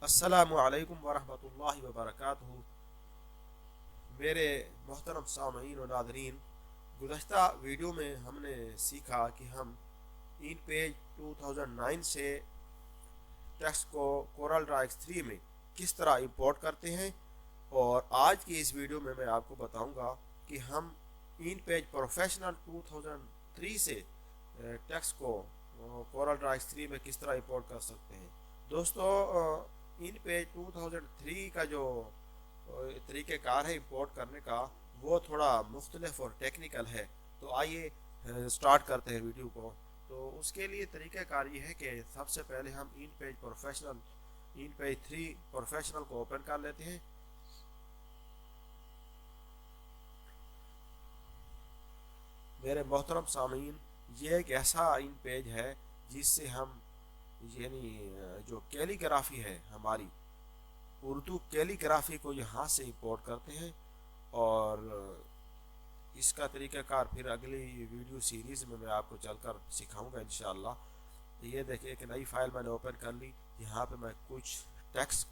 السلام علیکم ورحمۃ اللہ وبرکاتہ۔ میرے محترم سامعین و ناظرین، گزشتہ ویڈیو میں ہم نے سیکھا کہ ہم ان پیج 2009 سے ٹیکسٹ کو کورل ڈرا X3 میں کس طرح امپورٹ کرتے ہیں، اور آج کی اس ویڈیو میں میں آپ کو بتاؤں گا کہ ہم ان پیج پروفیشنل 2003 سے ٹیکسٹ کو کورل ڈرا X3 میں کس طرح امپورٹ کر سکتے ہیں۔ دوستو، ان پیج 2003 کا جو طریقہ کار ہے امپورٹ کرنے کا، وہ تھوڑا مختلف اور ٹیکنیکل ہے۔ تو آئیے سٹارٹ کرتے ہیں ویڈیو کو۔ تو اس کے لیے طریقہ کار یہ ہے کہ سب سے پہلے ہم InPage professional InPage 3 professional کو اوپن کر لیتے ہیں۔ میرے محترم سامعین، یہ ایک ایسا ان پیج ہے جس سے ہم یعنی جو کیلی گرافی ہے ہماری اردو کیلی گرافی کو یہاں سے امپورٹ کرتے ہیں، اور اس کا طریقہ کار پھر اگلی ویڈیو سیریز میں آپ کو چل کر سکھاؤں گا انشاءاللہ۔ یہ دیکھیں ایک نئی فائل میں نے اوپن کر لی، یہاں پہ میں کچھ ٹیکسٹ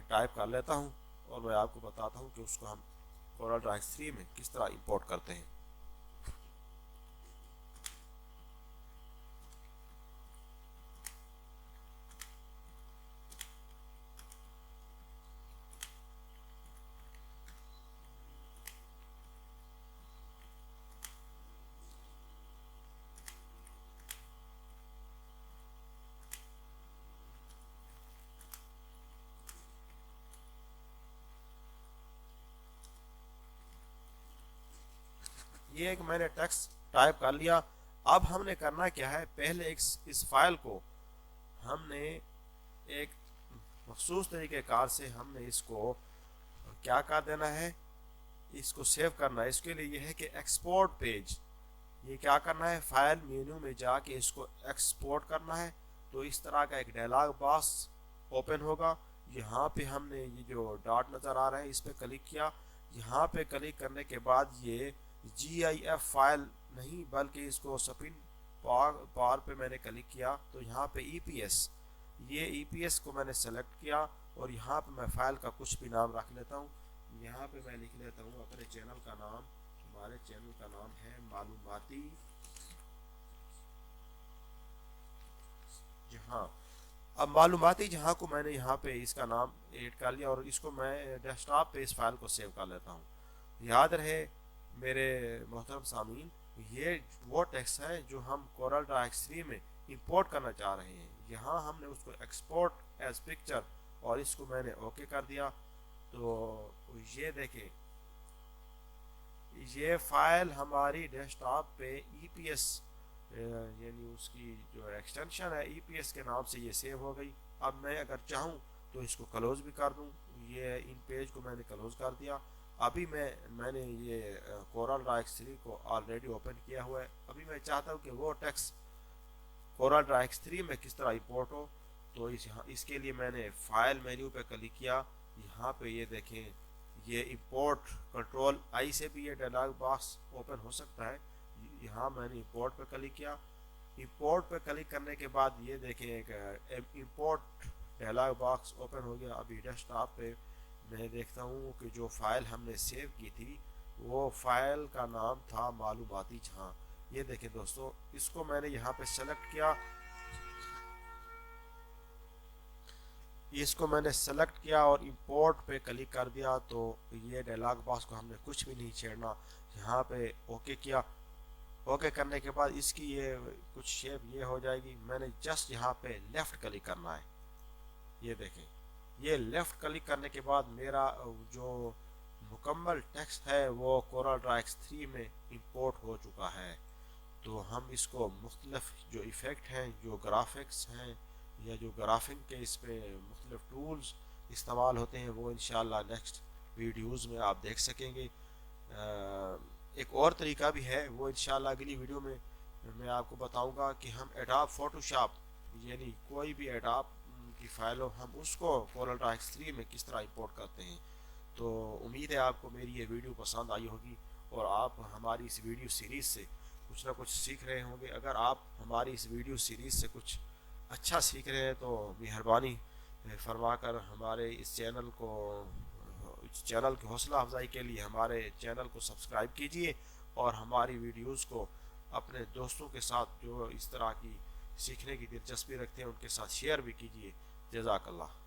ٹائپ کر لیتا ہوں اور میں آپ کو بتاتا ہوں کہ اس کو ہم کورل ڈرا X3 میں کس طرح امپورٹ کرتے ہیں۔ یہ ایک میں نے ٹیکسٹ ٹائپ کر لیا۔ اب ہم نے کرنا کیا ہے، پہلے اس فائل کو ہم نے ایک مخصوص طریقہ کار سے ہم نے اس کو کیا کر دینا ہے، اس کو سیو کرنا ہے۔ اس کے لیے یہ ہے کہ ایکسپورٹ پیج، یہ کیا کرنا ہے، فائل مینو میں جا کے اس کو ایکسپورٹ کرنا ہے۔ تو اس طرح کا ایک ڈائلاگ باکس اوپن ہوگا۔ یہاں پہ ہم نے یہ جو ڈاٹ نظر آ رہا ہے اس پہ کلک کیا۔ یہاں پہ کلک کرنے کے بعد یہ GIF فائل نہیں بلکہ اس کو سپن پار پہ میں نے کلک کیا، تو یہاں پہ EPS، یہ EPS کو میں نے سلیکٹ کیا، اور یہاں پہ میں فائل کا کچھ بھی نام رکھ لیتا ہوں۔ یہاں پہ میں لکھ لیتا ہوں اپنے چینل کا نام، ہمارے چینل کا نام ہے معلوماتی جہاں۔ اب معلوماتی جہاں کو میں نے یہاں پہ اس کا نام ایڈ کر لیا، اور اس کو میں ڈیسک ٹاپ پہ اس فائل کو سیو کر لیتا ہوں۔ یاد رہے میرے محترم سامعین، یہ وہ ٹیکسٹ ہے جو ہم کورل ڈرا X3 میں امپورٹ کرنا چاہ رہے ہیں۔ یہاں ہم نے اس کو ایکسپورٹ ایز پکچر، اور اس کو میں نے اوکے کر دیا۔ تو یہ دیکھیں، یہ فائل ہماری ڈیسک ٹاپ پہ EPS یعنی اس کی جو ایکسٹینشن ہے EPS کے نام سے یہ سیو ہو گئی۔ اب میں اگر چاہوں تو اس کو کلوز بھی کر دوں۔ یہ ان پیج کو میں نے کلوز کر دیا۔ ابھی میں نے یہ کورل ڈرا X3 کو آلریڈی اوپن کیا ہوا ہے۔ ابھی میں چاہتا ہوں کہ وہ ٹیکسٹ کورل ڈرا X3 میں کس طرح امپورٹ ہو، تو اس کے لیے میں نے فائل مینیو پہ کلک کیا۔ یہاں پہ یہ دیکھیں، یہ امپورٹ کنٹرول آئی سے بھی یہ ڈائلاگ باکس اوپن ہو سکتا ہے۔ یہاں میں نے امپورٹ پہ کلک کیا۔ امپورٹ پہ کلک کرنے کے بعد یہ دیکھیں ایک امپورٹ ڈائلاگ باکس اوپن ہو گیا۔ ابھی ڈیسک ٹاپ پہ میں دیکھتا ہوں کہ جو فائل ہم نے سیو کی تھی وہ فائل کا نام تھا معلوماتی جہاں۔ یہ دیکھیں دوستو، اس کو میں نے یہاں پہ سلیکٹ کیا، اس کو میں نے سلیکٹ کیا اور امپورٹ پہ کلک کر دیا۔ تو یہ ڈائلاگ باکس کو ہم نے کچھ بھی نہیں چھیڑنا، یہاں پہ اوکے کیا۔ اوکے کرنے کے بعد اس کی یہ کچھ شیپ یہ ہو جائے گی۔ میں نے جسٹ یہاں پہ لیفٹ کلک کرنا ہے۔ یہ دیکھیں، یہ لیفٹ کلک کرنے کے بعد میرا جو مکمل ٹیکسٹ ہے وہ کورل ڈرا X3 میں امپورٹ ہو چکا ہے۔ تو ہم اس کو مختلف جو ایفیکٹ ہیں، جو گرافکس ہیں، یا جو گرافنگ کے اس پہ مختلف ٹولز استعمال ہوتے ہیں، وہ انشاءاللہ نیکسٹ ویڈیوز میں آپ دیکھ سکیں گے۔ ایک اور طریقہ بھی ہے، وہ انشاءاللہ اگلی ویڈیو میں آپ کو بتاؤں گا کہ ہم ایڈاب فوٹوشاپ، یعنی کوئی بھی ایڈاب کی فائل ہو، ہم اس کو کورل ڈرا X3 میں کس طرح امپورٹ کرتے ہیں۔ تو امید ہے آپ کو میری یہ ویڈیو پسند آئی ہوگی، اور آپ ہماری اس ویڈیو سیریز سے کچھ نہ کچھ سیکھ رہے ہوں گے۔ اگر آپ ہماری اس ویڈیو سیریز سے کچھ اچھا سیکھ رہے ہیں تو مہربانی فرما کر ہمارے اس چینل کی حوصلہ افزائی کے لیے ہمارے چینل کو سبسکرائب کیجیے اور ہماری ویڈیوز کو اپنے دوستوں کے ساتھ جو اس طرح کی سیکھنے کی دلچسپی رکھتے ہیں ان کے ساتھ شیئر بھی کیجیے۔ جزاک اللہ۔